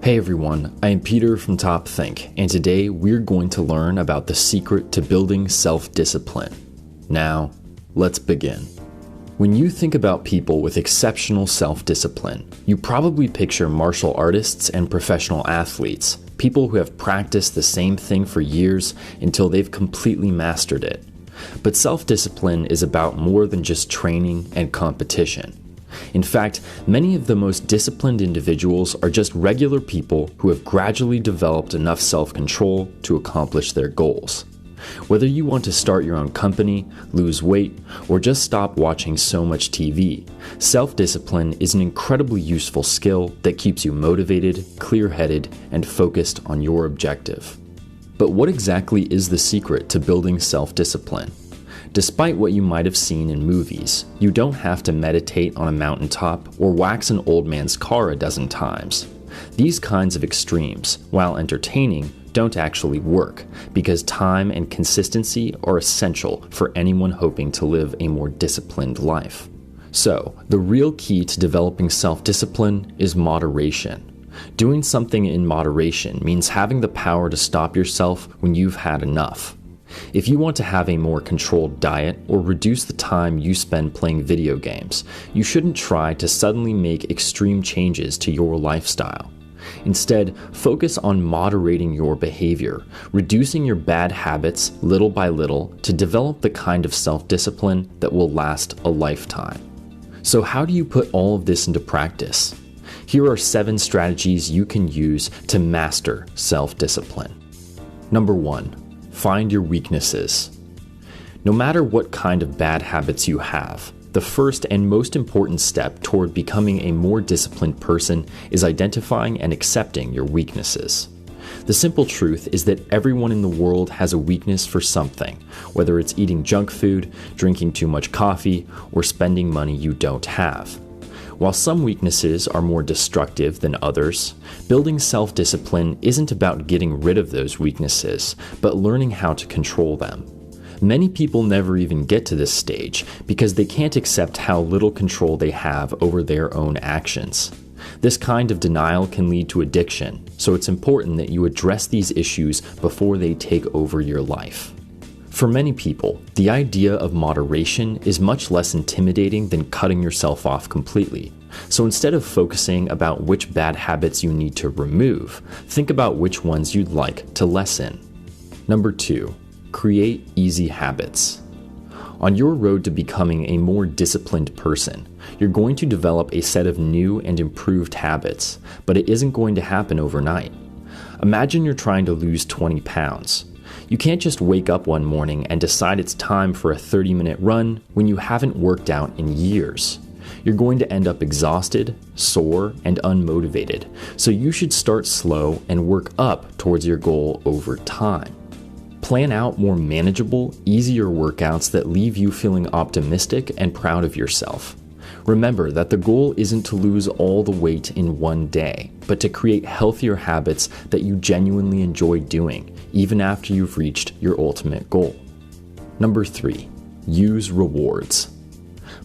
Hey everyone, I am Peter from Top Think, and today we're going to learn about the secret to building self-discipline. Now, let's begin. When you think about people with exceptional self-discipline, you probably picture martial artists and professional athletes, people who have practiced the same thing for years until they've completely mastered it. But self-discipline is about more than just training and competition. In fact, many of the most disciplined individuals are just regular people who have gradually developed enough self-control to accomplish their goals. Whether you want to start your own company, lose weight, or just stop watching so much TV, self-discipline is an incredibly useful skill that keeps you motivated, clear-headed, and focused on your objective. But what exactly is the secret to building self-discipline? Despite what you might have seen in movies, you don't have to meditate on a mountaintop or wax an old man's car a dozen times. These kinds of extremes, while entertaining, don't actually work because time and consistency are essential for anyone hoping to live a more disciplined life. So, the real key to developing self-discipline is moderation. Doing something in moderation means having the power to stop yourself when you've had enough. If you want to have a more controlled diet or reduce the time you spend playing video games, you shouldn't try to suddenly make extreme changes to your lifestyle. Instead, focus on moderating your behavior, reducing your bad habits little by little to develop the kind of self-discipline that will last a lifetime. So how do you put all of this into practice? Here are 7 strategies you can use to master self-discipline. Number 1. Find your weaknesses. No matter what kind of bad habits you have, the first and most important step toward becoming a more disciplined person is identifying and accepting your weaknesses. The simple truth is that everyone in the world has a weakness for something, whether it's eating junk food, drinking too much coffee, or spending money you don't have. While some weaknesses are more destructive than others, building self-discipline isn't about getting rid of those weaknesses, but learning how to control them. Many people never even get to this stage because they can't accept how little control they have over their own actions. This kind of denial can lead to addiction, so it's important that you address these issues before they take over your life. For many people, the idea of moderation is much less intimidating than cutting yourself off completely. So instead of focusing about which bad habits you need to remove, think about which ones you'd like to lessen. Number 2, create easy habits. On your road to becoming a more disciplined person, you're going to develop a set of new and improved habits, but it isn't going to happen overnight. Imagine you're trying to lose 20 pounds. You can't just wake up one morning and decide it's time for a 30-minute run when you haven't worked out in years. You're going to end up exhausted, sore, and unmotivated, so you should start slow and work up towards your goal over time. Plan out more manageable, easier workouts that leave you feeling optimistic and proud of yourself. Remember that the goal isn't to lose all the weight in one day, but to create healthier habits that you genuinely enjoy doing, even after you've reached your ultimate goal. Number 3, use rewards.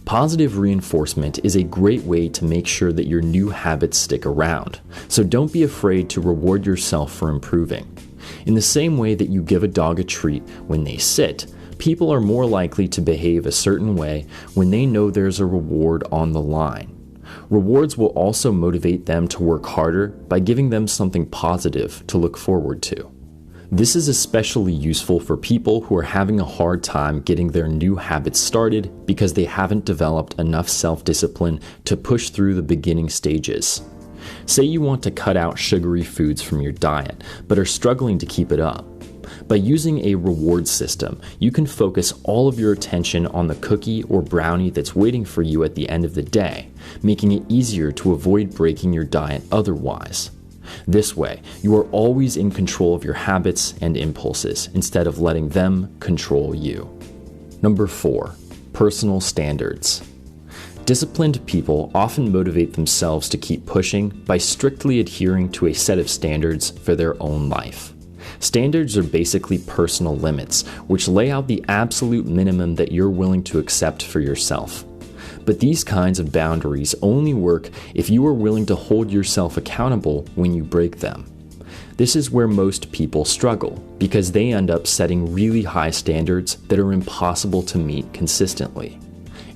Positive reinforcement is a great way to make sure that your new habits stick around, so don't be afraid to reward yourself for improving. In the same way that you give a dog a treat when they sit, people are more likely to behave a certain way when they know there's a reward on the line. Rewards will also motivate them to work harder by giving them something positive to look forward to. This is especially useful for people who are having a hard time getting their new habits started because they haven't developed enough self-discipline to push through the beginning stages. Say you want to cut out sugary foods from your diet, but are struggling to keep it up. By using a reward system, you can focus all of your attention on the cookie or brownie that's waiting for you at the end of the day, making it easier to avoid breaking your diet otherwise. This way, you are always in control of your habits and impulses instead of letting them control you. Number 4, personal standards. Disciplined people often motivate themselves to keep pushing by strictly adhering to a set of standards for their own life. Standards are basically personal limits, which lay out the absolute minimum that you're willing to accept for yourself. But these kinds of boundaries only work if you are willing to hold yourself accountable when you break them. This is where most people struggle, because they end up setting really high standards that are impossible to meet consistently.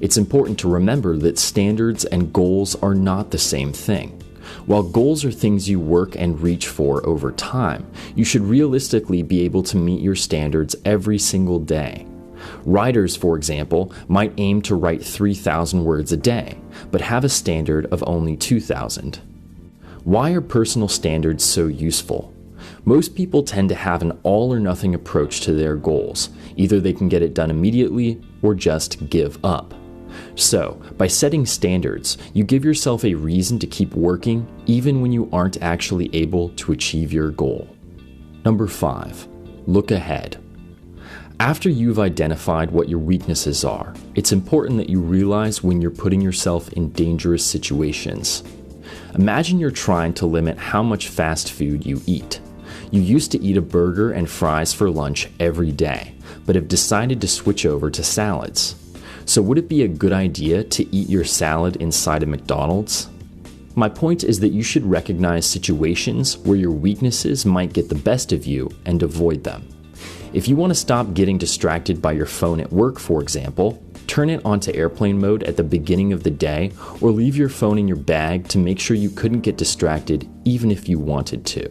It's important to remember that standards and goals are not the same thing. While goals are things you work and reach for over time, you should realistically be able to meet your standards every single day. Writers, for example, might aim to write 3,000 words a day, but have a standard of only 2,000. Why are personal standards so useful? Most people tend to have an all-or-nothing approach to their goals. Either they can get it done immediately or just give up. So, by setting standards, you give yourself a reason to keep working even when you aren't actually able to achieve your goal. Number 5. Look ahead. After you've identified what your weaknesses are, it's important that you realize when you're putting yourself in dangerous situations. Imagine you're trying to limit how much fast food you eat. You used to eat a burger and fries for lunch every day, but have decided to switch over to salads. So would it be a good idea to eat your salad inside a McDonald's? My point is that you should recognize situations where your weaknesses might get the best of you and avoid them. If you want to stop getting distracted by your phone at work, for example, turn it onto airplane mode at the beginning of the day, or leave your phone in your bag to make sure you couldn't get distracted even if you wanted to.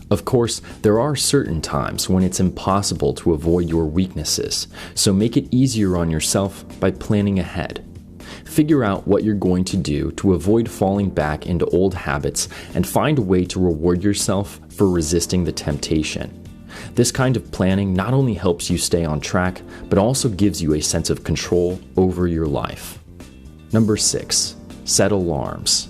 Of course, there are certain times when it's impossible to avoid your weaknesses, so make it easier on yourself by planning ahead. Figure out what you're going to do to avoid falling back into old habits and find a way to reward yourself for resisting the temptation. This kind of planning not only helps you stay on track, but also gives you a sense of control over your life. Number 6. Set alarms.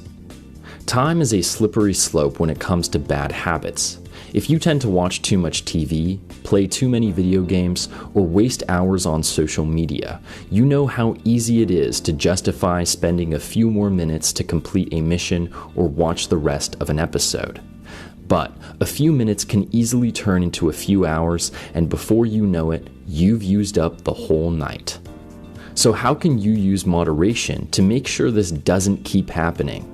Time is a slippery slope when it comes to bad habits. If you tend to watch too much TV, play too many video games, or waste hours on social media, you know how easy it is to justify spending a few more minutes to complete a mission or watch the rest of an episode. But a few minutes can easily turn into a few hours, and before you know it, you've used up the whole night. So how can you use moderation to make sure this doesn't keep happening?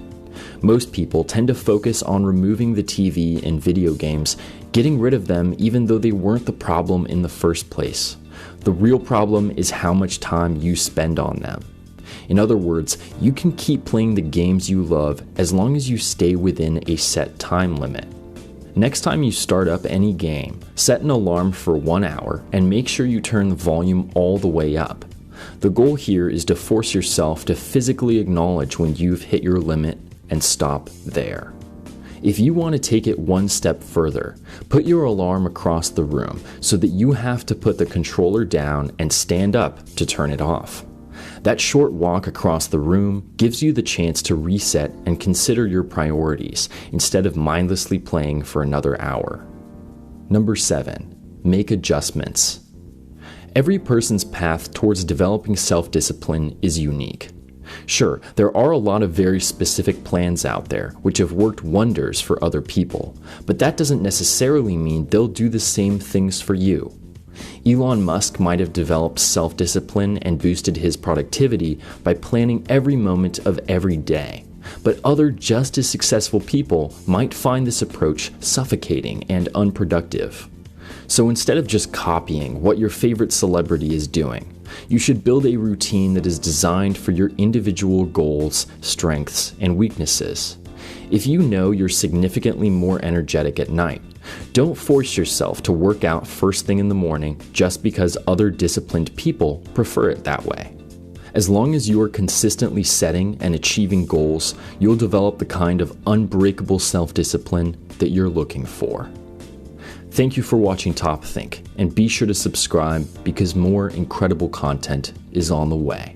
Most people tend to focus on removing the TV and video games, getting rid of them even though they weren't the problem in the first place. The real problem is how much time you spend on them. In other words, you can keep playing the games you love as long as you stay within a set time limit. Next time you start up any game, set an alarm for 1 hour and make sure you turn the volume all the way up. The goal here is to force yourself to physically acknowledge when you've hit your limit and stop there. If you want to take it one step further, put your alarm across the room so that you have to put the controller down and stand up to turn it off. That short walk across the room gives you the chance to reset and consider your priorities instead of mindlessly playing for another hour. Number 7. Make adjustments. Every person's path towards developing self-discipline is unique. Sure, there are a lot of very specific plans out there which have worked wonders for other people, but that doesn't necessarily mean they'll do the same things for you. Elon Musk might have developed self-discipline and boosted his productivity by planning every moment of every day, but other just as successful people might find this approach suffocating and unproductive. So instead of just copying what your favorite celebrity is doing, you should build a routine that is designed for your individual goals, strengths, and weaknesses. If you know you're significantly more energetic at night, don't force yourself to work out first thing in the morning just because other disciplined people prefer it that way. As long as you are consistently setting and achieving goals, you'll develop the kind of unbreakable self-discipline that you're looking for. Thank you for watching Top Think, and be sure to subscribe because more incredible content is on the way.